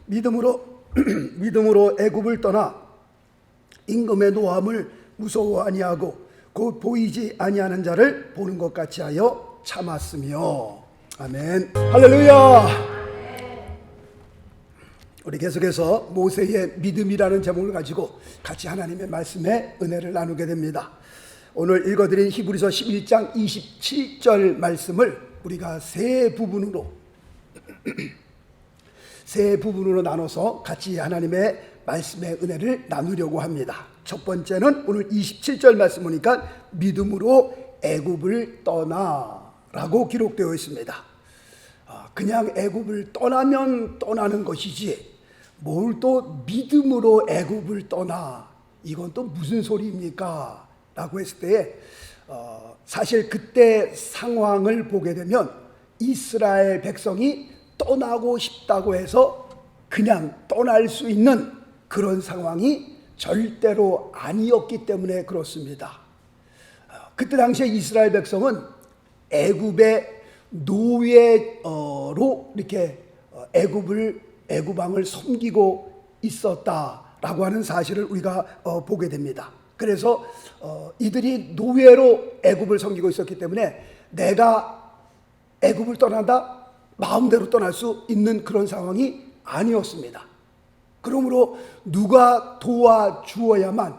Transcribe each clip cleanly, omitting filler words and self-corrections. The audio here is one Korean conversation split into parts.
믿음으로 애굽을 떠나 임금의 노함을 무서워 아니하고 곧 보이지 아니하는 자를 보는 것 같이 하여 참았으며. 아멘. 할렐루야. 우리 계속해서 모세의 믿음이라는 제목을 가지고 같이 하나님의 말씀에 은혜를 나누게 됩니다. 오늘 읽어드린 히브리서 11장 27절 말씀을 우리가 세 부분으로 나눠서 같이 하나님의 말씀의 은혜를 나누려고 합니다. 첫 번째는 오늘 27절 말씀 보니까 믿음으로 애굽을 떠나라고 기록되어 있습니다. 그냥 애굽을 떠나면 떠나는 것이지 뭘 또 믿음으로 애굽을 떠나, 이건 또 무슨 소리입니까? 라고 했을 때 사실 그때 상황을 보게 되면 이스라엘 백성이 떠나고 싶다고 해서 그냥 떠날 수 있는 그런 상황이 절대로 아니었기 때문에 그렇습니다. 그때 당시에 이스라엘 백성은 애굽의 노예로 이렇게 애굽 왕을 섬기고 있었다라고 하는 사실을 우리가 보게 됩니다. 그래서 이들이 노예로 애굽을 섬기고 있었기 때문에 내가 애굽을 떠난다 마음대로 떠날 수 있는 그런 상황이 아니었습니다. 그러므로 누가 도와주어야만,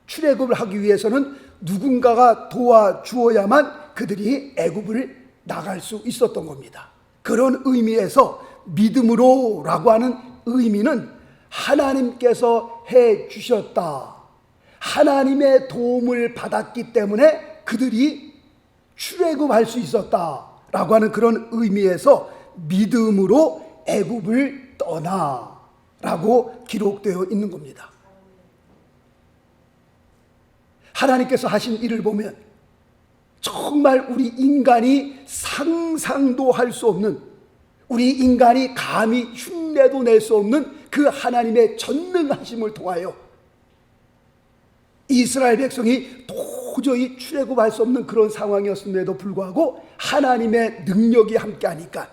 출애굽을 하기 위해서는 누군가가 도와주어야만 그들이 애굽을 나갈 수 있었던 겁니다. 그런 의미에서 믿음으로라고 하는 의미는 하나님께서 해 주셨다, 하나님의 도움을 받았기 때문에 그들이 출애굽할 수 있었다라고 하는 그런 의미에서 믿음으로 애굽을 떠나라고 기록되어 있는 겁니다. 하나님께서 하신 일을 보면 정말 우리 인간이 상상도 할 수 없는, 우리 인간이 감히 흉내도 낼 수 없는 그 하나님의 전능하심을 통하여 이스라엘 백성이 도저히 출애굽할 수 없는 그런 상황이었음에도 불구하고 하나님의 능력이 함께하니까,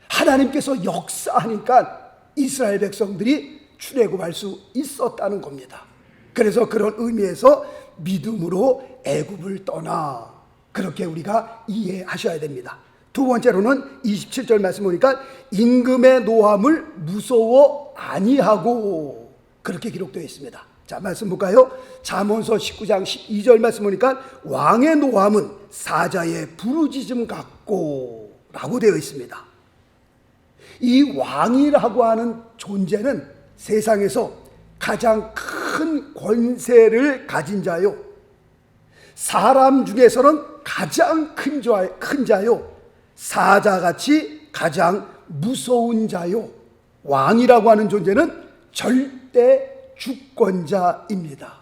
하나님께서 역사하니까 이스라엘 백성들이 출애굽할 수 있었다는 겁니다. 그래서 그런 의미에서 믿음으로 애굽을 떠나, 그렇게 우리가 이해하셔야 됩니다. 두 번째로는 27절 말씀 보니까 임금의 노함을 무서워 아니하고, 그렇게 기록되어 있습니다. 자, 말씀 볼까요? 잠언서 19장 12절 말씀 보니까 왕의 노함은 사자의 부르짖음 같고 라고 되어 있습니다. 이 왕이라고 하는 존재는 세상에서 가장 큰 권세를 가진 자요, 사람 중에서는 가장 큰 자요, 사자같이 가장 무서운 자요, 왕이라고 하는 존재는 절대 주권자입니다.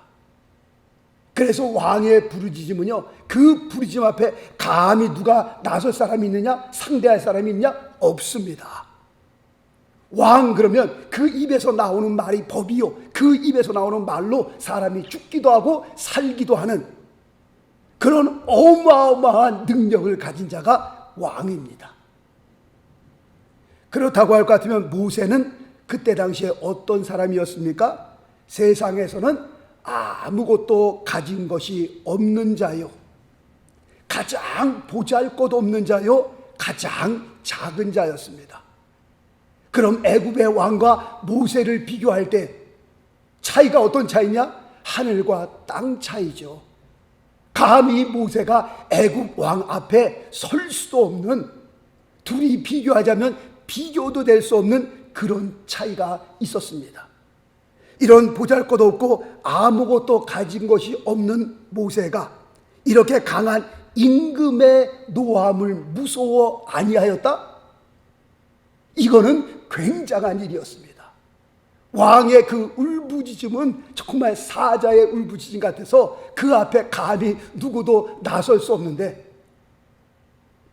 그래서 왕의 부르짖음은요, 그 부르짖음 앞에 감히 누가 나설 사람이 있느냐, 상대할 사람이 있느냐? 없습니다. 왕 그러면 그 입에서 나오는 말이 법이요, 그 입에서 나오는 말로 사람이 죽기도 하고 살기도 하는 그런 어마어마한 능력을 가진 자가 왕입니다. 그렇다고 할 것 같으면 모세는 그때 당시에 어떤 사람이었습니까? 세상에서는 아무것도 가진 것이 없는 자요, 가장 보잘것없는 자요, 가장 작은 자였습니다. 그럼 애굽의 왕과 모세를 비교할 때 차이가 어떤 차이냐? 하늘과 땅 차이죠. 감히 모세가 애굽 왕 앞에 설 수도 없는, 둘이 비교하자면 비교도 될 수 없는 그런 차이가 있었습니다. 이런 보잘것없고 아무것도 가진 것이 없는 모세가 이렇게 강한 임금의 노함을 무서워 아니하였다? 이거는 굉장한 일이었습니다. 왕의 그 울부짖음은 정말 사자의 울부짖음 같아서 그 앞에 감히 누구도 나설 수 없는데,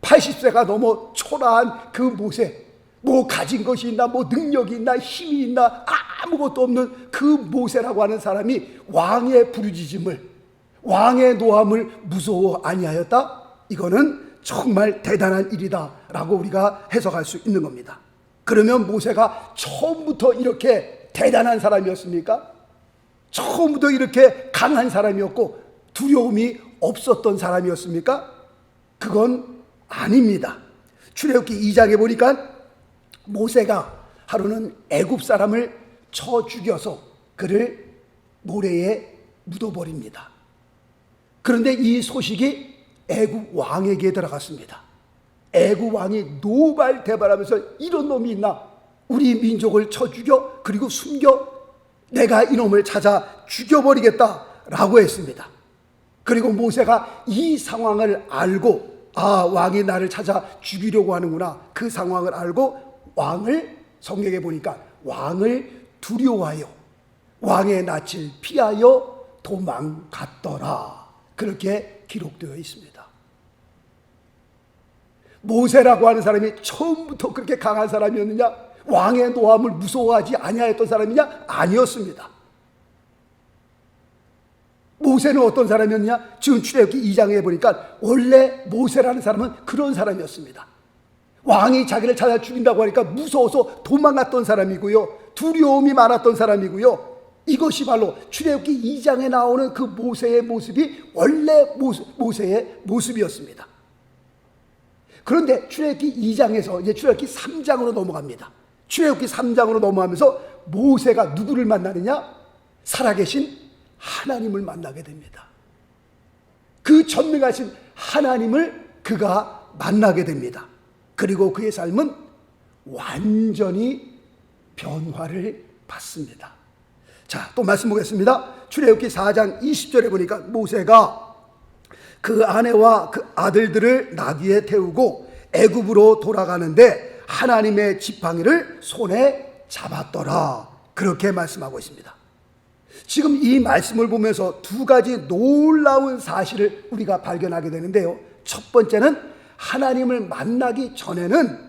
80세가 넘어 초라한 그 모세, 뭐 가진 것이 있나, 뭐 능력이 있나, 힘이 있나, 아무것도 없는 그 모세라고 하는 사람이 왕의 부르짖음을, 왕의 노함을 무서워 아니하였다? 이거는 정말 대단한 일이다 라고 우리가 해석할 수 있는 겁니다. 그러면 모세가 처음부터 이렇게 대단한 사람이었습니까? 처음부터 이렇게 강한 사람이었고 두려움이 없었던 사람이었습니까? 그건 아닙니다. 출애굽기 2장에 보니까 모세가 하루는 애굽 사람을 쳐 죽여서 그를 모래에 묻어버립니다. 그런데 이 소식이 애굽 왕에게 들어갔습니다. 애굽 왕이 노발대발하면서 이런 놈이 있나? 우리 민족을 쳐 죽여 그리고 숨겨? 내가 이놈을 찾아 죽여버리겠다라고 했습니다. 그리고 모세가 이 상황을 알고 왕이 나를 찾아 죽이려고 하는구나. 그 상황을 알고 왕을 성경에 보니까 왕을 두려워하여 왕의 낯을 피하여 도망갔더라. 그렇게 기록되어 있습니다. 모세라고 하는 사람이 처음부터 그렇게 강한 사람이었느냐? 왕의 노함을 무서워하지 아니하였던 사람이냐? 아니었습니다. 모세는 어떤 사람이었냐? 지금 출애굽기 2장에 보니까 원래 모세라는 사람은 그런 사람이었습니다. 왕이 자기를 찾아 죽인다고 하니까 무서워서 도망갔던 사람이고요, 두려움이 많았던 사람이고요. 이것이 바로 출애굽기 2장에 나오는 그 모세의 모습이 원래 모세의 모습이었습니다. 그런데 출애굽기 2장에서 이제 출애굽기 3장으로 넘어갑니다. 출애굽기 3장으로 넘어가면서 모세가 누구를 만나느냐? 살아계신 하나님을 만나게 됩니다. 그 전능하신 하나님을 그가 만나게 됩니다. 그리고 그의 삶은 완전히 변화를 받습니다. 자, 또 말씀 보겠습니다. 출애굽기 4장 20절에 보니까 모세가 그 아내와 그 아들들을 나귀에 태우고 애굽으로 돌아가는데 하나님의 지팡이를 손에 잡았더라. 그렇게 말씀하고 있습니다. 지금 이 말씀을 보면서 두 가지 놀라운 사실을 우리가 발견하게 되는데요. 첫 번째는 하나님을 만나기 전에는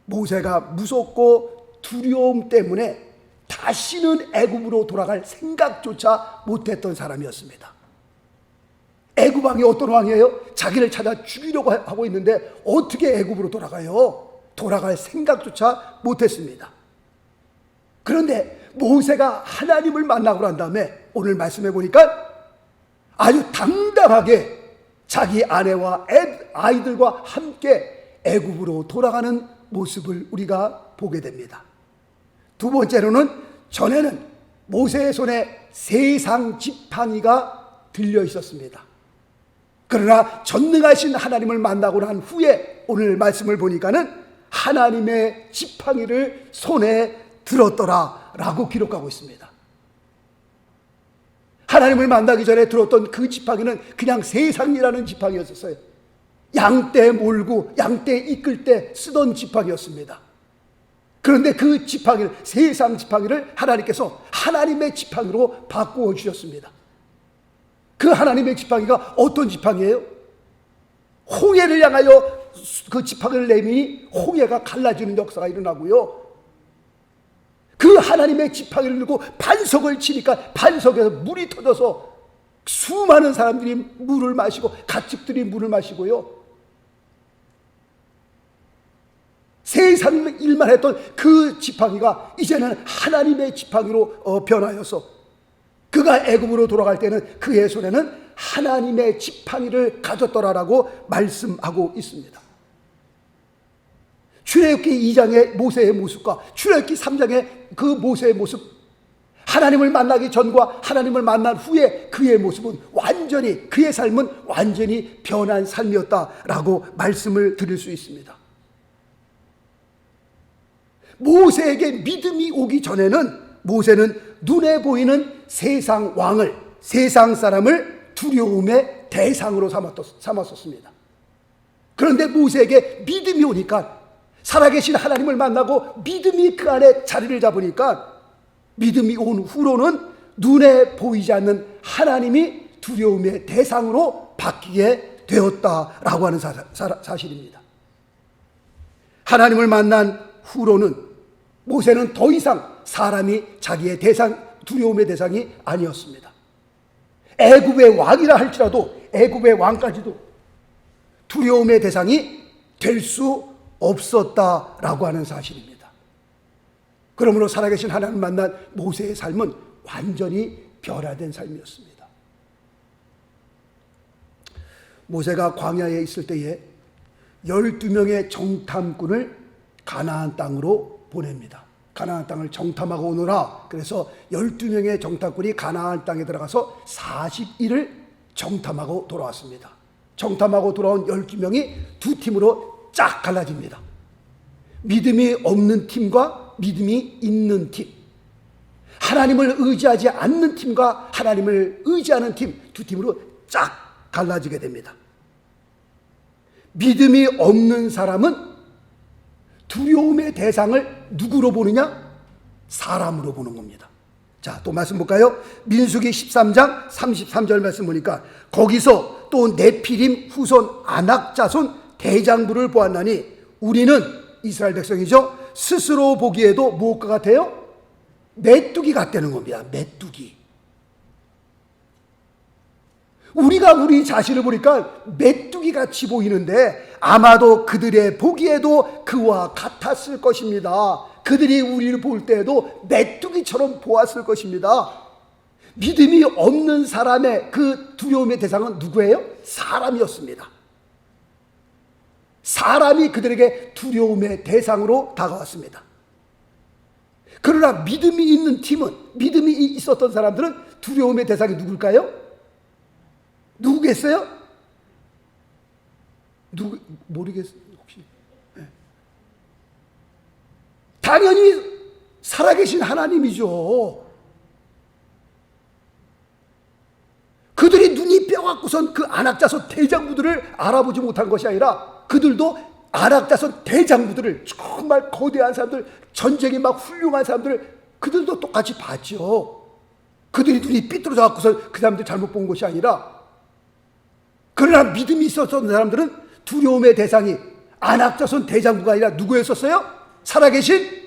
모세가 무섭고 두려움 때문에 다시는 애굽으로 돌아갈 생각조차 못했던 사람이었습니다. 애굽 왕이 어떤 왕이에요? 자기를 찾아 죽이려고 하고 있는데 어떻게 애굽으로 돌아가요? 돌아갈 생각조차 못했습니다. 그런데 모세가 하나님을 만나고 난 다음에 오늘 말씀해 보니까 아주 당당하게 자기 아내와 아이들과 함께 애굽으로 돌아가는 모습을 우리가 보게 됩니다. 두 번째로는 전에는 모세의 손에 세상 지팡이가 들려 있었습니다. 그러나 전능하신 하나님을 만나고 난 후에 오늘 말씀을 보니까는 하나님의 지팡이를 손에 들었더라 라고 기록하고 있습니다. 하나님을 만나기 전에 들었던 그 지팡이는 그냥 세상이라는 지팡이였었어요. 양떼 몰고 양떼 이끌 때 쓰던 지팡이였습니다. 그런데 그 지팡이를, 세상 지팡이를 하나님께서 하나님의 지팡이로 바꾸어 주셨습니다. 그 하나님의 지팡이가 어떤 지팡이예요? 홍해를 향하여 그 지팡이를 내미니 홍해가 갈라지는 역사가 일어나고요, 그 하나님의 지팡이를 들고 반석을 치니까 반석에서 물이 터져서 수많은 사람들이 물을 마시고 가축들이 물을 마시고요, 세상 일만 했던 그 지팡이가 이제는 하나님의 지팡이로 변하여서 그가 애굽으로 돌아갈 때는 그의 손에는 하나님의 지팡이를 가졌더라라고 말씀하고 있습니다. 출애굽기 2장의 모세의 모습과 출애굽기 3장의 그 모세의 모습, 하나님을 만나기 전과 하나님을 만난 후에 그의 모습은 완전히, 그의 삶은 완전히 변한 삶이었다라고 말씀을 드릴 수 있습니다. 모세에게 믿음이 오기 전에는 모세는 눈에 보이는 세상 왕을, 세상 사람을 두려움의 대상으로 삼았었습니다. 그런데 모세에게 믿음이 오니까, 살아계신 하나님을 만나고 믿음이 그 안에 자리를 잡으니까, 믿음이 온 후로는 눈에 보이지 않는 하나님이 두려움의 대상으로 바뀌게 되었다라고 하는 사실입니다. 하나님을 만난 후로는 모세는 더 이상 사람이 자기의 대상, 두려움의 대상이 아니었습니다. 애굽의 왕이라 할지라도, 애굽의 왕까지도 두려움의 대상이 될 수 없었다라고 하는 사실입니다. 그러므로 살아계신 하나님을 만난 모세의 삶은 완전히 변화된 삶이었습니다. 모세가 광야에 있을 때에 12명의 정탐꾼을 가나안 땅으로 보냅니다. 가나안 땅을 정탐하고 오너라. 그래서 12명의 정탐꾼이 가나안 땅에 들어가서 40일을 정탐하고 돌아왔습니다. 정탐하고 돌아온 12명이 두 팀으로 쫙 갈라집니다. 믿음이 없는 팀과 믿음이 있는 팀, 하나님을 의지하지 않는 팀과 하나님을 의지하는 팀, 두 팀으로 쫙 갈라지게 됩니다. 믿음이 없는 사람은 두려움의 대상을 누구로 보느냐? 사람으로 보는 겁니다. 자, 또 말씀 볼까요? 민수기 13장 33절 말씀 보니까 거기서 또 네피림 후손 아낙 자손 대장부를 보았나니 우리는 이스라엘 백성이죠. 스스로 보기에도 무엇과 같아요? 메뚜기 같다는 겁니다. 메뚜기. 우리가 우리 자신을 보니까 메뚜기 같이 보이는데 아마도 그들의 보기에도 그와 같았을 것입니다. 그들이 우리를 볼 때에도 메뚜기처럼 보았을 것입니다. 믿음이 없는 사람의 그 두려움의 대상은 누구예요? 사람이었습니다. 사람이 그들에게 두려움의 대상으로 다가왔습니다. 그러나 믿음이 있는 팀은, 믿음이 있었던 사람들은 두려움의 대상이 누굴까요? 누구겠어요? 모르겠어요, 혹시? 네. 당연히 살아계신 하나님이죠. 그들이 눈이 뼈갖고선 그 안악자손 대장부들을 알아보지 못한 것이 아니라 그들도 안악자손 대장부들을, 정말 거대한 사람들, 전쟁에 막 훌륭한 사람들을 그들도 똑같이 봤죠. 그들이 눈이 삐뚤어져 갖고서 그 사람들 잘못 본 것이 아니라, 그러나 믿음이 있었던 사람들은 두려움의 대상이 안악자손 대장부가 아니라 누구였었어요? 살아계신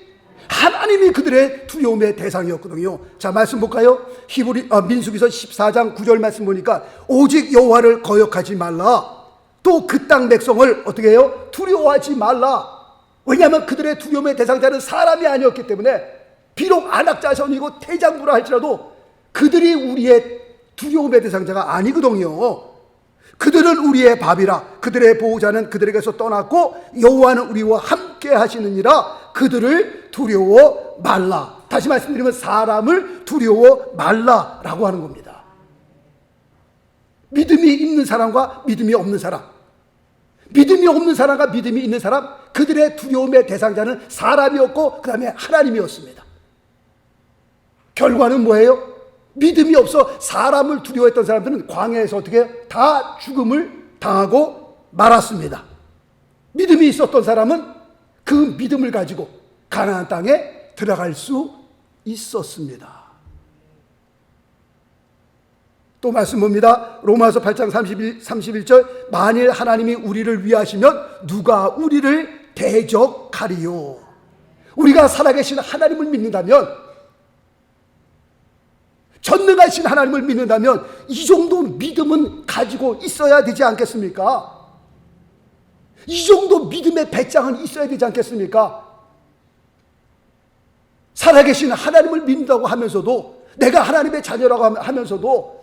하나님이 그들의 두려움의 대상이었거든요. 자, 말씀 볼까요? 민수기서 14장 9절 말씀 보니까 오직 여호와를 거역하지 말라. 또 그 땅 백성을 어떻게 해요? 두려워하지 말라. 왜냐하면 그들의 두려움의 대상자는 사람이 아니었기 때문에 비록 안악자손이고 대장부라 할지라도 그들이 우리의 두려움의 대상자가 아니거든요. 그들은 우리의 밥이라. 그들의 보호자는 그들에게서 떠났고 여호와는 우리와 함께 하시느니라. 그들을 두려워 말라. 다시 말씀드리면 사람을 두려워 말라라고 하는 겁니다. 믿음이 있는 사람과 믿음이 없는 사람, 믿음이 없는 사람과 믿음이 있는 사람, 그들의 두려움의 대상자는 사람이었고 그 다음에 하나님이었습니다. 결과는 뭐예요? 믿음이 없어 사람을 두려워했던 사람들은 광야에서 어떻게 다 죽음을 당하고 말았습니다. 믿음이 있었던 사람은 그 믿음을 가지고 가나안 땅에 들어갈 수 있었습니다. 또 말씀 봅니다. 로마서 8장 31절 만일 하나님이 우리를 위하시면 누가 우리를 대적하리요. 우리가 살아계신 하나님을 믿는다면, 전능하신 하나님을 믿는다면 이 정도 믿음은 가지고 있어야 되지 않겠습니까? 이 정도 믿음의 배짱은 있어야 되지 않겠습니까? 살아계신 하나님을 믿는다고 하면서도, 내가 하나님의 자녀라고 하면서도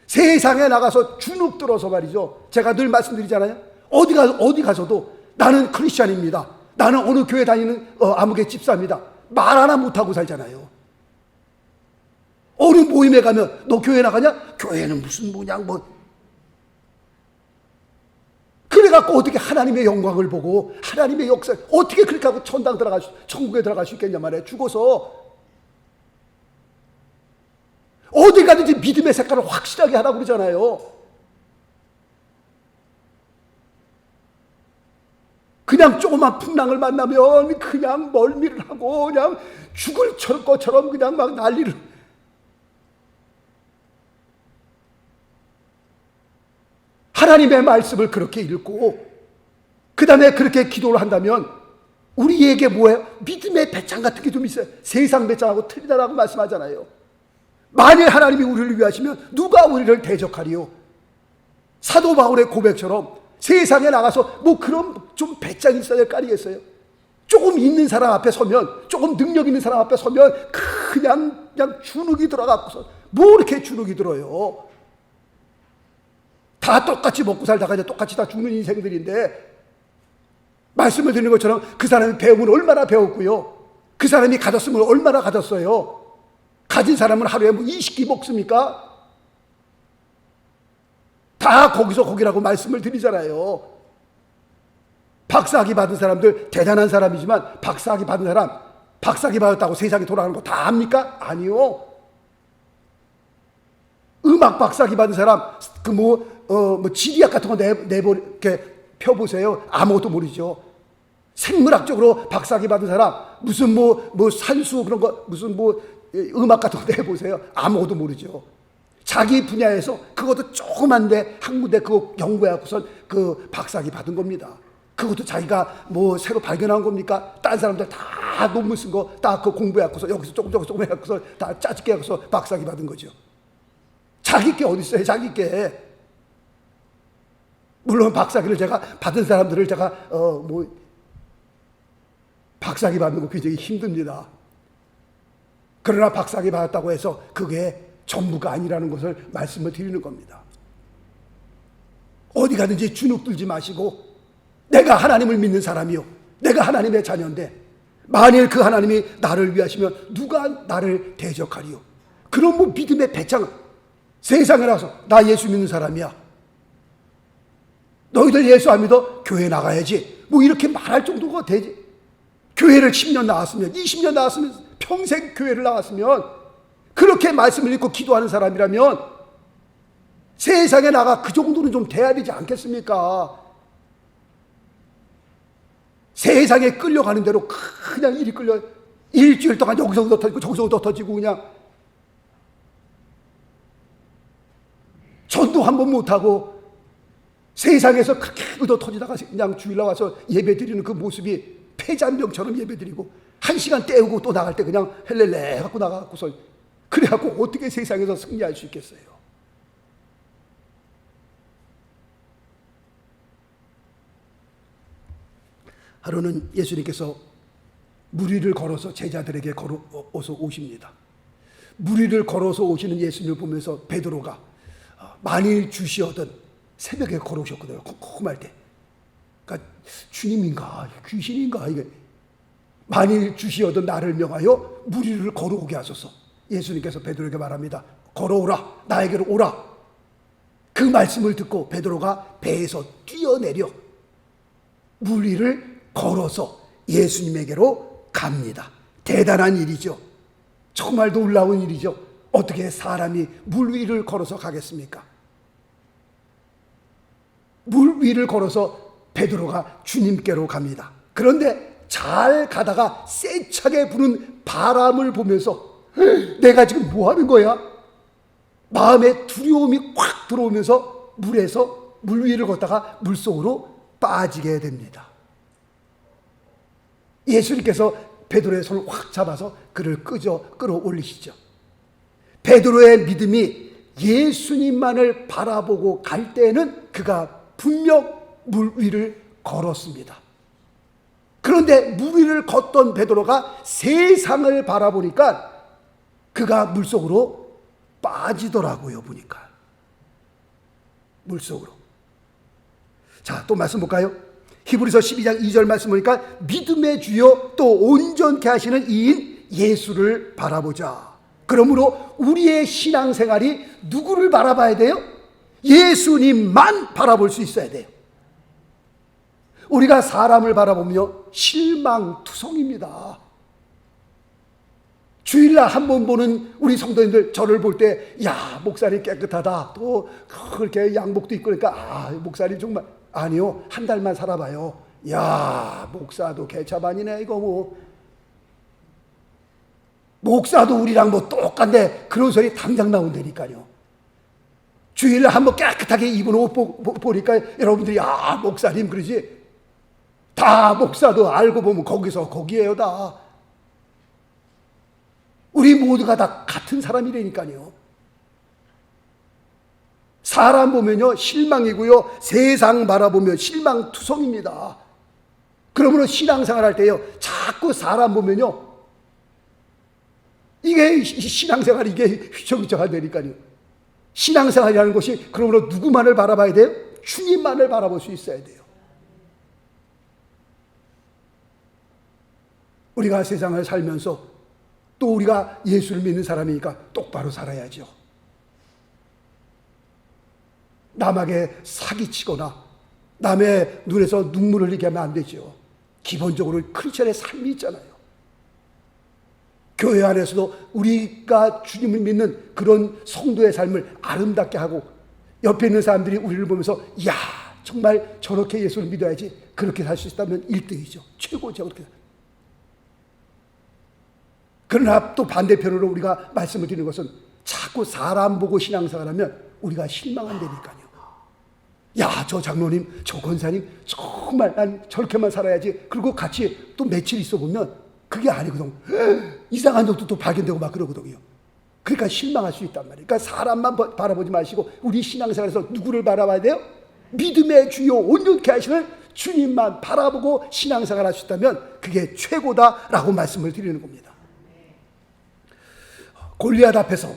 세상에 나가서 주눅 들어서 말이죠. 제가 늘 말씀드리잖아요. 어디 가서도 나는 크리스찬입니다. 나는 어느 교회 다니는 아무개 집사입니다. 말 하나 못하고 살잖아요. 어느 모임에 가면 너 교회 나가냐? 교회는 무슨 뭐냐 뭐. 그래갖고 어떻게 하나님의 영광을 보고 하나님의 역사, 어떻게 그렇게 하고 천국에 들어갈 수 있겠냐 말이에요. 죽어서. 어디 가든지 믿음의 색깔을 확실하게 하라고 그러잖아요. 그냥 조그만 풍랑을 만나면 그냥 멀미를 하고 그냥 죽을 것처럼 그냥 막 난리를. 하나님의 말씀을 그렇게 읽고 그 다음에 그렇게 기도를 한다면 우리에게 뭐예요? 믿음의 배짱 같은 게 좀 있어요. 세상 배짱하고 틀리다라고 말씀하잖아요. 만일 하나님이 우리를 위하시면 누가 우리를 대적하리요? 사도 바울의 고백처럼 세상에 나가서 뭐 그런 좀 배짱이 있어야 될 거 아니겠어요? 조금 있는 사람 앞에 서면, 조금 능력 있는 사람 앞에 서면 그냥 주눅이 들어가고서 뭐 이렇게 주눅이 들어요. 다 똑같이 먹고 살다가 이제 똑같이 다 죽는 인생들인데, 말씀을 드리는 것처럼 그 사람이 배움을 얼마나 배웠고요, 그 사람이 가졌으면 얼마나 가졌어요. 가진 사람은 하루에 뭐 20끼 먹습니까? 다 거기서 거기라고 말씀을 드리잖아요. 박사학위 받은 사람들 대단한 사람이지만, 박사학위 받은 사람 박사학위 받았다고 세상이 돌아가는 거 다 압니까? 아니요. 음악 박사학위 받은 사람 지리학 같은 거 이렇게 펴보세요. 아무것도 모르죠. 생물학적으로 박사학위 받은 사람 무슨 산수 그런 거 무슨 음악 같은 거 내보세요. 아무것도 모르죠. 자기 분야에서 그것도 조그만데 학문대 그거 연구해갖고선 그 박사학위 받은 겁니다. 그것도 자기가 새로 발견한 겁니까? 다른 사람들 다 논문 쓴 거 다 그 공부해갖고서 여기서 조금 해갖고서 다 짜집게 해갖고서 박사학위 받은 거죠. 자기 게 어디 있어요? 자기 게. 물론 박사학위를 제가 받은 사람들을 제가 박사학위 받는 거 굉장히 힘듭니다. 그러나 박사학위 받았다고 해서 그게 전부가 아니라는 것을 말씀을 드리는 겁니다. 어디 가든지 주눅 들지 마시고, 내가 하나님을 믿는 사람이요, 내가 하나님의 자녀인데 만일 그 하나님이 나를 위하시면 누가 나를 대적하리요. 그런 믿음의 배짱, 세상에 나가서 나 예수 믿는 사람이야, 너희들 예수 안 믿어? 교회 나가야지, 이렇게 말할 정도가 되지. 교회를 10년 나왔으면, 20년 나왔으면, 평생 교회를 나왔으면, 그렇게 말씀을 읽고 기도하는 사람이라면 세상에 나가 그 정도는 좀 돼야 되지 않겠습니까? 세상에 끌려가는 대로 그냥 일이 끌려, 일주일 동안 여기서부터 터지고 저기서부터 터지고, 그냥 전도 한 번 못하고 세상에서 그렇게 얻어 터지다가 그냥 주일 나와서 예배 드리는 그 모습이 폐잔병처럼 예배 드리고 1시간 때우고 또 나갈 때 그냥 헬렐레 갖고 나가고서, 그래갖고 어떻게 세상에서 승리할 수 있겠어요? 하루는 예수님께서 물 위를 걸어서 제자들에게 걸어서 오십니다. 물 위를 걸어서 오시는 예수님을 보면서 베드로가 만일 주시어든, 새벽에 걸어오셨거든요. 컴컴할 때. 그러니까 주님인가 귀신인가, 이게 만일 주시어든 나를 명하여 물 위를 걸어오게 하소서. 예수님께서 베드로에게 말합니다. 걸어오라, 나에게로 오라. 그 말씀을 듣고 베드로가 배에서 뛰어내려 물 위를 걸어서 예수님에게로 갑니다. 대단한 일이죠. 정말 놀라운 일이죠. 어떻게 사람이 물 위를 걸어서 가겠습니까? 물 위를 걸어서 베드로가 주님께로 갑니다. 그런데 잘 가다가 세차게 부는 바람을 보면서 내가 지금 뭐 하는 거야? 마음에 두려움이 확 들어오면서 물 위를 걷다가 물속으로 빠지게 됩니다. 예수님께서 베드로의 손을 확 잡아서 그를 끌어올리시죠. 베드로의 믿음이 예수님만을 바라보고 갈 때에는 그가 분명 물 위를 걸었습니다. 그런데 물 위를 걷던 베드로가 세상을 바라보니까 그가 물속으로 빠지더라고요. 보니까 물속으로. 자, 또 말씀 볼까요? 히브리서 12장 2절 말씀 보니까 믿음의 주요 또 온전케 하시는 이인 예수를 바라보자. 그러므로 우리의 신앙생활이 누구를 바라봐야 돼요? 예수님만 바라볼 수 있어야 돼요. 우리가 사람을 바라보며 실망투성입니다. 주일날 한 번 보는 우리 성도님들 저를 볼 때, 야, 목살이 깨끗하다, 또 그렇게 양복도 입고 그러니까 목살이 정말, 아니요, 한 달만 살아봐요. 야, 목사도 개차반이네 이거. 목사도 우리랑 똑같네, 그런 소리 당장 나온다니까요. 주일날 한번 깨끗하게 입은 옷 보니까 여러분들이 목사님 그러지. 다 목사도 알고 보면 거기에요 다. 우리 모두가 다 같은 사람이라니까요. 사람 보면요 실망이고요, 세상 바라보면 실망투성입니다. 그러므로 신앙생활 할 때요, 자꾸 사람 보면요, 이게 신앙생활이 이게 휘청휘청한 되니까요. 신앙생활이라는 것이 그러므로 누구만을 바라봐야 돼요? 주님만을 바라볼 수 있어야 돼요. 우리가 세상을 살면서 또 우리가 예수를 믿는 사람이니까 똑바로 살아야죠. 남에게 사기치거나 남의 눈에서 눈물을 흘리게 하면 안 되죠. 기본적으로 크리스천의 삶이 있잖아요. 교회 안에서도 우리가 주님을 믿는 그런 성도의 삶을 아름답게 하고 옆에 있는 사람들이 우리를 보면서 야, 정말 저렇게 예수를 믿어야지, 그렇게 살 수 있다면 1등이죠. 최고죠. 그렇게. 그러나 또 반대편으로 우리가 말씀을 드리는 것은 자꾸 사람 보고 신앙생활하면 우리가 실망한다니까요. 야, 저 장로님, 저 권사님 정말 난 저렇게만 살아야지. 그리고 같이 또 며칠 있어 보면 그게 아니거든. 이상한 것도 또 발견되고 막 그러거든요. 그러니까 실망할 수 있단 말이에요. 그러니까 사람만 바라보지 마시고 우리 신앙생활에서 누구를 바라봐야 돼요? 믿음의 주요 온전케 하시는 주님만 바라보고 신앙생활 할 수 있다면 그게 최고다라고 말씀을 드리는 겁니다. 골리앗 앞에서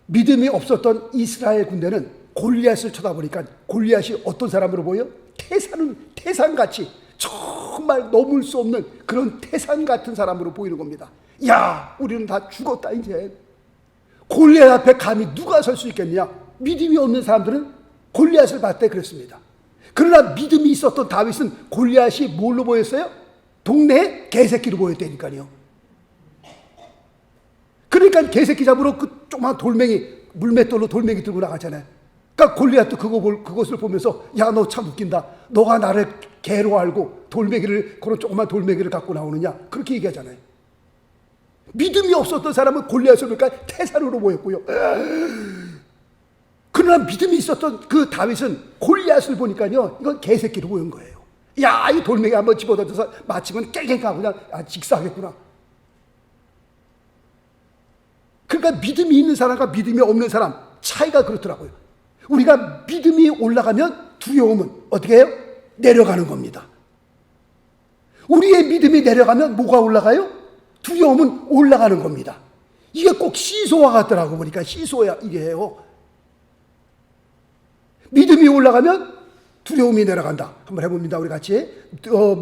믿음이 없었던 이스라엘 군대는 골리앗을 쳐다보니까 골리앗이 어떤 사람으로 보여? 태산같이 정말 넘을 수 없는 그런 태산 같은 사람으로 보이는 겁니다. 야, 우리는 다 죽었다 이제. 골리앗 앞에 감히 누가 설 수 있겠냐? 믿음이 없는 사람들은 골리앗을 봤대 그랬습니다. 그러나 믿음이 있었던 다윗은 골리앗이 뭘로 보였어요? 동네에 개새끼로 보였다니까요. 그러니까 개새끼 잡으러 그 조그만 돌멩이, 물맷돌로 돌멩이 들고 나가잖아요. 그러니까 골리앗도 그것을 보면서 야, 너 참 웃긴다. 너가 나를 개로 알고 그런 조그만 돌멩이를 갖고 나오느냐, 그렇게 얘기하잖아요. 믿음이 없었던 사람은 골리앗을 보니까 태산으로 보였고요. 그러나 믿음이 있었던 그 다윗은 골리앗을 보니까요, 이건 개새끼로 보인 거예요. 야, 이 돌멩이 한번 집어던져서 맞히면 깨갱하고 그냥 직사하겠구나. 그러니까 믿음이 있는 사람과 믿음이 없는 사람 차이가 그렇더라고요. 우리가 믿음이 올라가면 두려움은 어떻게 해요? 내려가는 겁니다. 우리의 믿음이 내려가면 뭐가 올라가요? 두려움은 올라가는 겁니다. 이게 꼭 시소와 같더라고 보니까 시소야 이게 해요. 믿음이 올라가면 두려움이 내려간다. 한번 해봅니다. 우리 같이.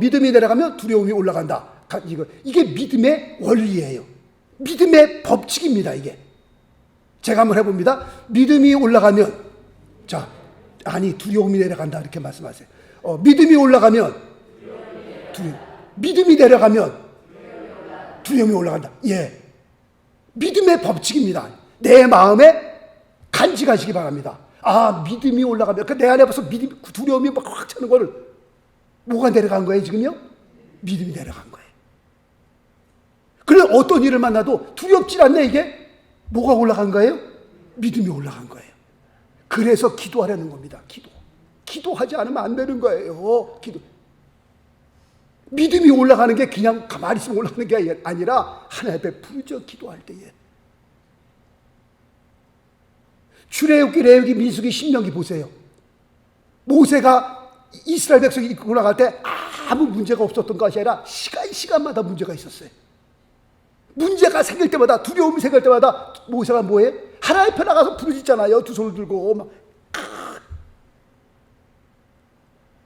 믿음이 내려가면 두려움이 올라간다. 이게 믿음의 원리예요. 믿음의 법칙입니다. 이게. 제가 한번 해봅니다. 믿음이 올라가면, 두려움이 내려간다 이렇게 말씀하세요. 믿음이 올라가면 믿음이 내려가면 두려움이 올라간다. 예, 믿음의 법칙입니다. 내 마음에 간직하시기 바랍니다. 아, 믿음이 올라가면 내 안에 벌써 두려움이 막 확 차는 거를 뭐가 내려간 거예요 지금요? 믿음이 내려간 거예요. 그래 어떤 일을 만나도 두렵질 않네. 이게 뭐가 올라간 거예요? 믿음이 올라간 거예요. 그래서 기도하라는 겁니다. 기도하지 않으면 안 되는 거예요. 믿음이 올라가는 게 그냥 가만히 있으면 올라가는 게 아니라 하나님 앞에 부르짖어 기도할 때에. 출애굽기, 레위기, 민수기, 신명기 보세요. 모세가 이스라엘 백성이 이끌고 나갈 때 아무 문제가 없었던 것이 아니라 시간마다 문제가 있었어요. 문제가 생길 때마다, 두려움이 생길 때마다 모세가 뭐해? 하나님 앞에 나가서 부르짖잖아요. 두 손을 들고 막.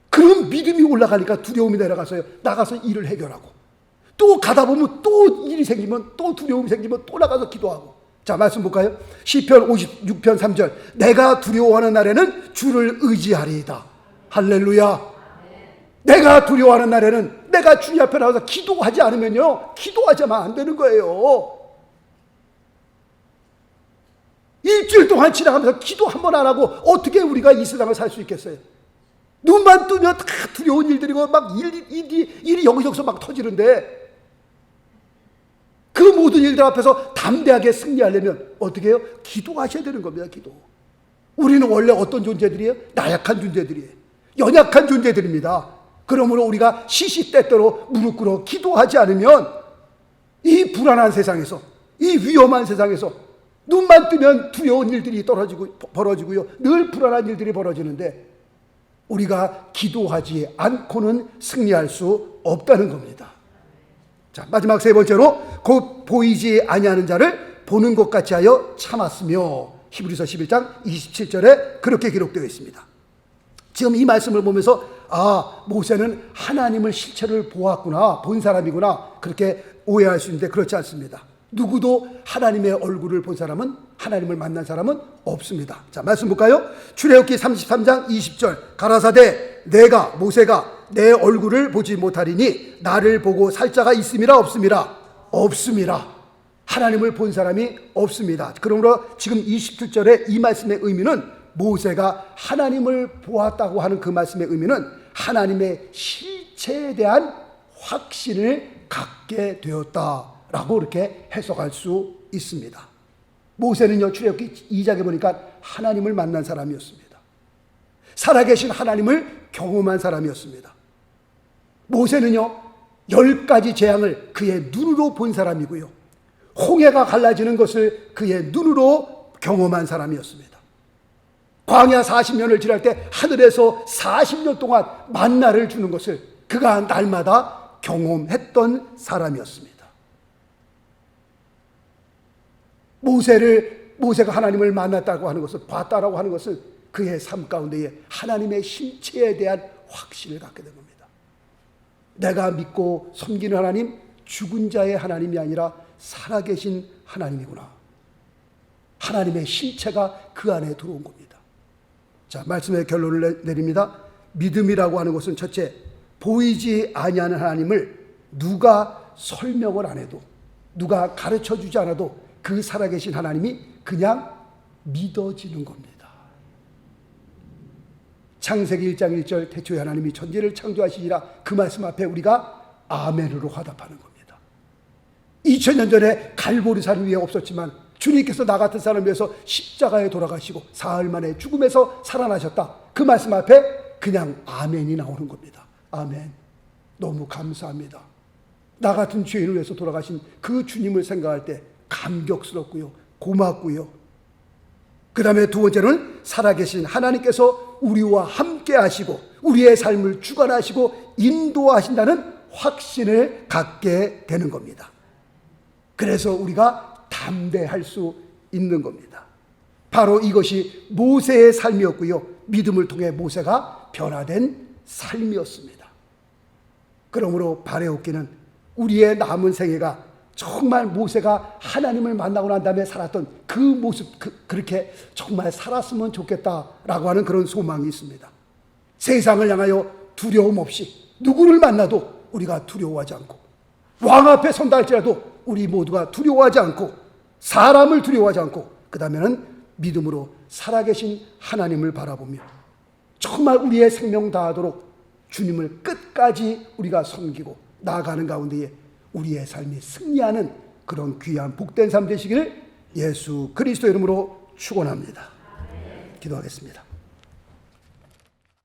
그럼 믿음이 올라가니까 두려움이 내려가서요. 나가서 일을 해결하고, 또 가다 보면 또 일이 생기면, 또 두려움이 생기면 또 나가서 기도하고. 자, 말씀 볼까요? 시편 56편 3절. 내가 두려워하는 날에는 주를 의지하리이다. 할렐루야. 내가 두려워하는 날에는 내가 주님 앞에 나와서 기도하지 않으면요, 기도하자면 안 되는 거예요. 일주일 동안 지나가면서 기도 한 번 안 하고 어떻게 우리가 이 세상을 살 수 있겠어요? 눈만 뜨면 다 두려운 일들이고 막 일이 여기저기서 막 터지는데, 그 모든 일들 앞에서 담대하게 승리하려면 어떻게 해요? 기도하셔야 되는 겁니다. 기도. 우리는 원래 어떤 존재들이에요? 나약한 존재들이에요. 연약한 존재들입니다. 그러므로 우리가 시시때때로 무릎 꿇어 기도하지 않으면 이 불안한 세상에서, 이 위험한 세상에서 눈만 뜨면 두려운 일들이 벌어지고요. 늘 불안한 일들이 벌어지는데 우리가 기도하지 않고는 승리할 수 없다는 겁니다. 자, 마지막 세 번째로 곧 보이지 아니하는 자를 보는 것 같이 하여 참았으며, 히브리서 11장 27절에 그렇게 기록되어 있습니다. 지금 이 말씀을 보면서 모세는 하나님을 실체를 보았구나, 본 사람이구나, 그렇게 오해할 수 있는데 그렇지 않습니다. 누구도 하나님의 얼굴을 본 사람은, 하나님을 만난 사람은 없습니다. 자, 말씀 볼까요? 출애굽기 33장 20절, 가라사대 내가 모세가 내 얼굴을 보지 못하리니 나를 보고 살 자가 있음이라 없음이라? 없음이라. 하나님을 본 사람이 없습니다. 그러므로 지금 27절의 이 말씀의 의미는, 모세가 하나님을 보았다고 하는 그 말씀의 의미는 하나님의 실체에 대한 확신을 갖게 되었다라고 이렇게 해석할 수 있습니다. 모세는요, 출애굽기 2장에 보니까 하나님을 만난 사람이었습니다. 살아계신 하나님을 경험한 사람이었습니다. 모세는요, 10가지 재앙을 그의 눈으로 본 사람이고요, 홍해가 갈라지는 것을 그의 눈으로 경험한 사람이었습니다. 광야 40년을 지날 때 하늘에서 40년 동안 만나를 주는 것을 그가 날마다 경험했던 사람이었습니다. 모세가 하나님을 만났다고 하는 것을, 봤다라고 하는 것은 그의 삶 가운데에 하나님의 실체에 대한 확신을 갖게 된 겁니다. 내가 믿고 섬기는 하나님, 죽은 자의 하나님이 아니라 살아계신 하나님이구나. 하나님의 실체가 그 안에 들어온 겁니다. 자, 말씀의 결론을 내립니다. 믿음이라고 하는 것은 첫째, 보이지 아니하는 하나님을 누가 설명을 안 해도, 누가 가르쳐 주지 않아도 그 살아계신 하나님이 그냥 믿어지는 겁니다. 창세기 1장 1절, 태초에 하나님이 천지를 창조하시니라, 그 말씀 앞에 우리가 아멘으로 화답하는 겁니다. 2000년 전에 갈보리산 위에 없었지만 주님께서 나 같은 사람을 위해서 십자가에 돌아가시고 사흘 만에 죽음에서 살아나셨다, 그 말씀 앞에 그냥 아멘이 나오는 겁니다. 아멘. 너무 감사합니다. 나 같은 죄인을 위해서 돌아가신 그 주님을 생각할 때 감격스럽고요, 고맙고요. 그 다음에 두 번째는 살아계신 하나님께서 우리와 함께 하시고 우리의 삶을 주관하시고 인도하신다는 확신을 갖게 되는 겁니다. 그래서 우리가 담대할 수 있는 겁니다. 바로 이것이 모세의 삶이었고요, 믿음을 통해 모세가 변화된 삶이었습니다. 그러므로 바레옵기는 우리의 남은 생애가 정말 모세가 하나님을 만나고 난 다음에 살았던 그 모습, 그렇게 정말 살았으면 좋겠다라고 하는 그런 소망이 있습니다. 세상을 향하여 두려움 없이 누구를 만나도 우리가 두려워하지 않고, 왕 앞에 선다 할지라도 우리 모두가 두려워하지 않고, 사람을 두려워하지 않고, 그 다음에는 믿음으로 살아계신 하나님을 바라보며 정말 우리의 생명 다하도록 주님을 끝까지 우리가 섬기고 나아가는 가운데에 우리의 삶이 승리하는 그런 귀한 복된 삶 되시기를 예수 그리스도 이름으로 축원합니다. 기도하겠습니다.